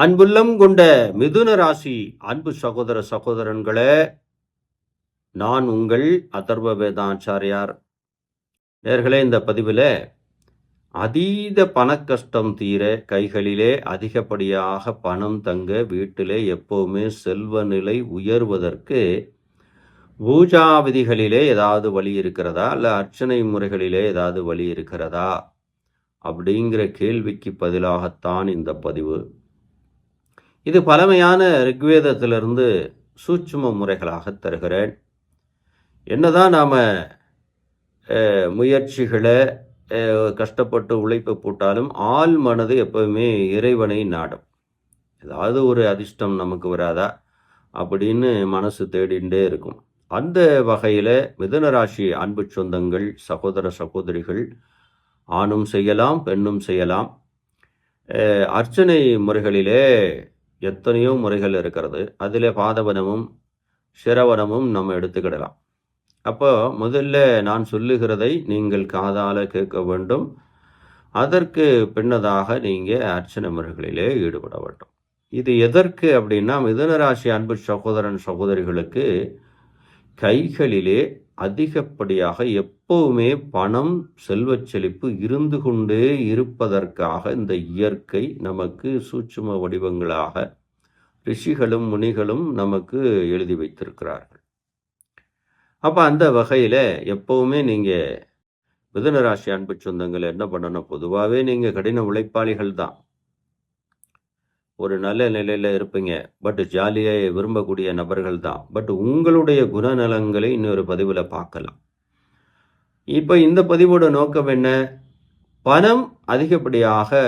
அன்புள்ளம் கொண்ட மிதுன ராசி அன்பு சகோதர சகோதரன்களே, நான் உங்கள் அதர்வ வேதாச்சாரியார். நேர்களே, இந்த பதிவில் அதீத பணக்கஷ்டம் தீர, கைகளிலே அதிகப்படியாக பணம் தங்க, வீட்டிலே எப்போவுமே செல்வ நிலை உயர்வதற்கு பூஜா விதிகளிலே ஏதாவது வழி இருக்கிறதா, இல்லை அர்ச்சனை முறைகளிலே ஏதாவது வழி இருக்கிறதா அப்படிங்கிற கேள்விக்கு பதிலாகத்தான் இந்த பதிவு. இது பழமையான ரிக்வேதத்திலிருந்து சூட்சும முறைகளாக தருகிறேன். என்னதான் நாம் முயற்சிகளை கஷ்டப்பட்டு உழைப்பு போட்டாலும் ஆள் மனது எப்பவுமே இறைவனை நாடும். ஏதாவது ஒரு அதிர்ஷ்டம் நமக்கு வராதா அப்படின்னு மனசு தேடிண்டே இருக்கும். அந்த வகையில் மிதுன ராசி அன்பு சொந்தங்கள், சகோதர சகோதரிகள் ஆணும் செய்யலாம், பெண்ணும் செய்யலாம். அர்ச்சனை முறைகளிலே எத்தனையோ முறைகள் இருக்கிறது. அதில் பாதவனமும் சிரவணமும் நம்ம எடுத்துக்கிடலாம். அப்போ முதல்ல நான் சொல்லுகிறதை நீங்கள் காதால் கேட்க வேண்டும். அதற்கு பின்னதாக நீங்கள் அர்ச்சனை முறைகளிலே ஈடுபட வேண்டும். இது எதற்கு அப்படின்னா, மிதுனராசி அன்பு சகோதரன் சகோதரிகளுக்கு கைகளிலே அதிகப்படியாக எப்பவுமே பணம், செல்வச் செழிப்பு இருந்து கொண்டே இருப்பதற்காக இந்த இயற்கை நமக்கு சூட்சும வடிவங்களாக ரிஷிகளும் முனிகளும் நமக்கு எழுதி வைத்திருக்கிறார்கள். அப்போ அந்த வகையில் எப்பவுமே நீங்கள் மிதுனராசி அன்பு சொந்தங்கள் என்ன பண்ணணும், பொதுவாகவே நீங்கள் கடின உழைப்பாளிகள் தான், ஒரு நல்ல நிலையில் இருப்பீங்க, பட் ஜாலியாக விரும்பக்கூடிய நபர்கள் தான். பட் உங்களுடைய குணநலங்களை இன்னொரு பதிவில் பார்க்கலாம். இப்போ இந்த பதிவோட நோக்கம் என்ன, பணம் அதிகப்படியாக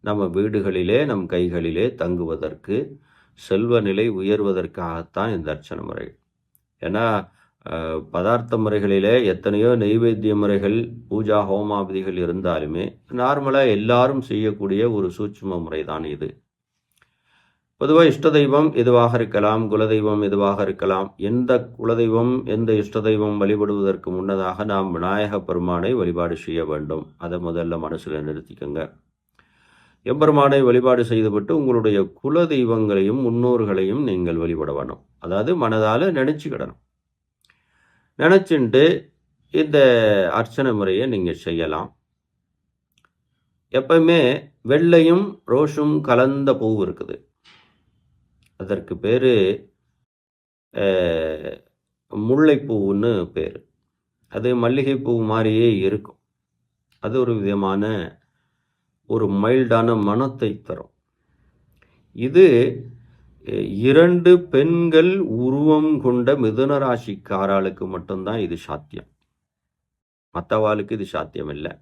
நம்ம வீடுகளிலே, நம் கைகளிலே தங்குவதற்கு, செல்வ நிலை உயர்வதற்காகத்தான் இந்த அர்ச்சனை முறை. ஏன்னா பதார்த்த முறைகளிலே எத்தனையோ நெய்வேத்திய முறைகள், பூஜா ஹோமாவதிகள் இருந்தாலுமே நார்மலாக எல்லாரும் செய்யக்கூடிய ஒரு சூட்சும முறை தான் இது. பொதுவாக இஷ்ட தெய்வம் எதுவாக இருக்கலாம், குலதெய்வம் எதுவாக இருக்கலாம். எந்த குலதெய்வம், எந்த இஷ்ட தெய்வம் வழிபடுவதற்கு முன்னதாக நாம் விநாயக பெருமானை வழிபாடு செய்ய வேண்டும். அதை முதல்ல மனசில் நிறுத்திக்கோங்க. எம்பெருமானை வழிபாடு செய்துவிட்டு உங்களுடைய குல தெய்வங்களையும் முன்னோர்களையும் நீங்கள் வழிபட வேணும். அதாவது மனதால் நினச்சிக்கிடணும். நினச்சிட்டு இந்த அர்ச்சனை முறையை நீங்கள் செய்யலாம். எப்பவுமே வெள்ளையும் ரோஸும் கலந்த பூ இருக்குது, அதற்கு பேர் முல்லைப்பூன்னு பேர். அது மல்லிகைப்பூ மாதிரியே இருக்கும். அது ஒரு விதமான ஒரு மைல்டான மனத்தை தரும். இது 2 பெண்கள் உருவம் கொண்ட மிதுன ராசிக்காரர்களுக்கு மட்டும்தான் இது சாத்தியம், மற்றவாளுக்கு இது சாத்தியம் இல்லை.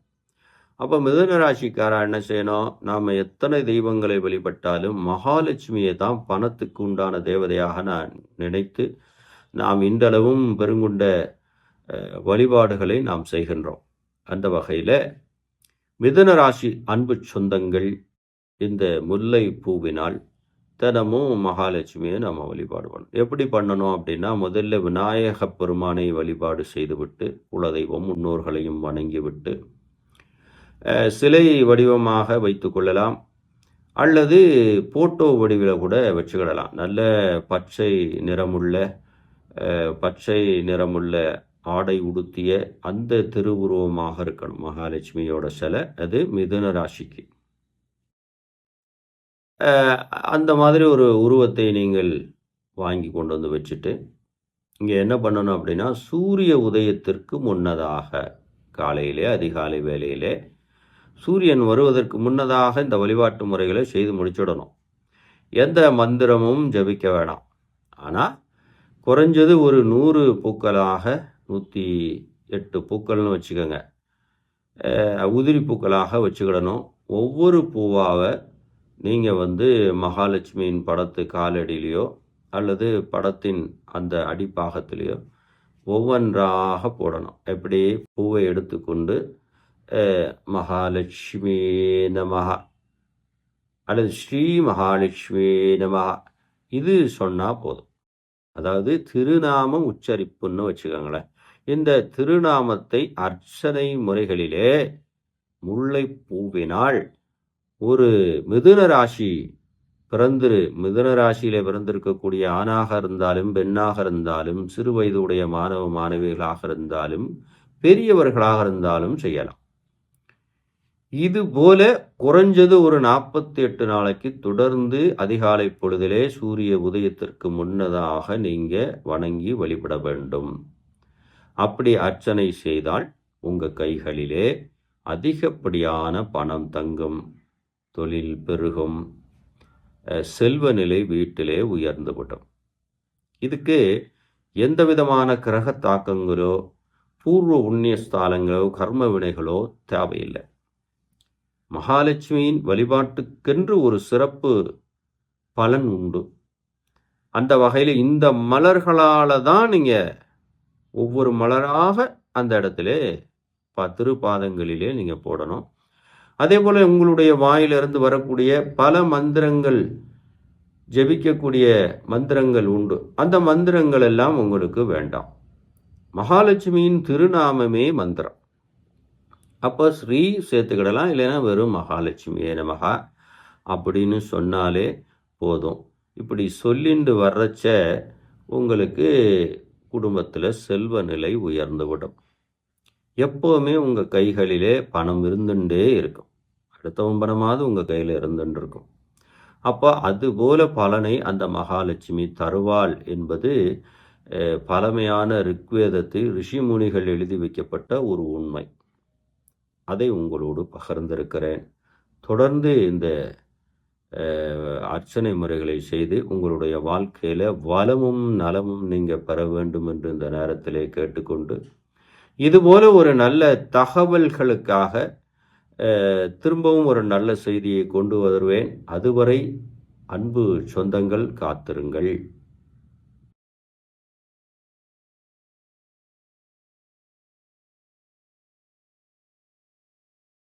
அப்போ மிதுன ராசிக்காரா என்ன செய்யணும், நாம் எத்தனை தெய்வங்களை வழிபட்டாலும் மகாலட்சுமியை தான் பணத்துக்கு உண்டான தேவதையாக நான் நினைத்து நாம் இன்றளவும் பெருங்கொண்ட வழிபாடுகளை நாம் செய்கின்றோம். அந்த வகையில் மிதுன ராசி அன்பு சொந்தங்கள் இந்த முல்லை பூவினால் தினமும் மகாலட்சுமியை நம்ம வழிபாடு பண்ணணும். எப்படி பண்ணணும் அப்படின்னா, முதல்ல விநாயக பெருமானை வழிபாடு செய்துவிட்டு குலதெய்வம் முன்னோர்களையும் வணங்கிவிட்டு சிலை வடிவமாக வைத்து கொள்ளலாம், அல்லது போட்டோ வடிவில் கூட வச்சுக்கிடலாம். நல்ல பச்சை நிறமுள்ள ஆடை உடுத்திய அந்த திருவுருவமாக இருக்கணும் மகாலட்சுமியோட சிலை. அது மிதுன ராசிக்கு அந்த மாதிரி ஒரு உருவத்தை நீங்கள் வாங்கி கொண்டு வந்து வச்சுட்டு, இங்கே என்ன பண்ணணும் அப்படின்னா, சூரிய உதயத்திற்கு முன்னதாக காலையிலே, அதிகாலை வேளையிலே சூரியன் வருவதற்கு முன்னதாக இந்த வழிபாட்டு முறைகளை செய்து முடிச்சிடணும். எந்த மந்திரமும் ஜபிக்க வேணாம். ஆனால் குறைஞ்சது ஒரு 100 பூக்களாக, 108 பூக்கள்னு வச்சுக்கோங்க, உதிரி பூக்களாக வச்சுக்கிடணும். ஒவ்வொரு பூவாக நீங்கள் மகாலட்சுமியின் படத்து காலடியிலையோ அல்லது படத்தின் அந்த அடிப்பாகத்திலேயோ ஒவ்வொன்றாக போடணும். எப்படி, பூவை எடுத்துக்கொண்டு மகாலட்சுமி நமஹ அல்லது ஸ்ரீ மகாலட்சுமி நமஹ இது சொன்னால் போதும். அதாவது திருநாமம் உச்சரிப்புன்னு வச்சுக்கோங்களேன். இந்த திருநாமத்தை அர்ச்சனை முறைகளிலே முல்லை பூவினால் ஒரு மிதுன ராசி பிறந்து மிதுன ராசியிலே பிறந்திருக்கக்கூடிய ஆணாக இருந்தாலும் பெண்ணாக இருந்தாலும் சிறு வயது உடைய மாணவ மாணவிகளாக இருந்தாலும் பெரியவர்களாக இருந்தாலும் செய்யலாம். இது போல குறைஞ்சது ஒரு 48 நாளைக்கு தொடர்ந்து அதிகாலை பொழுதிலே சூரிய உதயத்திற்கு முன்னதாக நீங்க வணங்கி வழிபட வேண்டும். அப்படி அர்ச்சனை செய்தால் உங்க கைகளிலே அதிகப்படியான பணம் தங்கும், தொழில் பெருகும், செல்வ நிலை வீட்டிலே உயர்ந்துவிடும். இதுக்கு எந்த விதமான கிரக தாக்கங்களோ பூர்வ புண்ணிய ஸ்தானங்களோ கர்ம வினைகளோ தேவையில்லை. மகாலட்சுமியின் வழிபாட்டுக்கென்று ஒரு சிறப்பு பலன் உண்டு. அந்த வகையில் இந்த மலர்களால் தான் நீங்கள் ஒவ்வொரு மலராக அந்த இடத்துல திருப்பாதங்களிலே நீங்கள் போடணும். அதே போல் உங்களுடைய வாயிலிருந்து வரக்கூடிய பல மந்திரங்கள், ஜெபிக்கக்கூடிய மந்திரங்கள் உண்டு. அந்த மந்திரங்கள் எல்லாம் உங்களுக்கு வேண்டாம். மகாலட்சுமியின் திருநாமமே மந்திரம். அப்போ ஸ்ரீ சேர்த்துக்கிடலாம், இல்லைன்னா வெறும் மகாலட்சுமியே நமகா அப்படின்னு சொன்னாலே போதும். இப்படி சொல்லிண்டு வர்றச்ச உங்களுக்கு குடும்பத்தில் செல்வ நிலை உயர்ந்துவிடும். எப்போவுமே உங்கள் கைகளிலே பணம் இருந்துட்டே இருக்கும். அடுத்தவன் பணமாவது உங்கள் கையில் இருந்துட்டு இருக்கும். அப்போ அதுபோல பலனை அந்த மகாலட்சுமி தருவாள் என்பது பழமையான ரிக்வேதத்தில் ரிஷிமுனிகள் எழுதி வைக்கப்பட்ட ஒரு உண்மை. அதை உங்களோடு பகிர்ந்திருக்கிறேன். தொடர்ந்து இந்த அர்ச்சனை முறைகளை செய்து உங்களுடைய வாழ்க்கையில் வளமும் நலமும் நீங்கள் பெற வேண்டும் என்று இந்த நேரத்திலே கேட்டுக்கொண்டு, இதுபோல ஒரு நல்ல தகவல்களுக்காக திரும்பவும் ஒரு நல்ல செய்தியை கொண்டு வருவேன். அதுவரை அன்பு சொந்தங்கள் காத்திருங்கள்.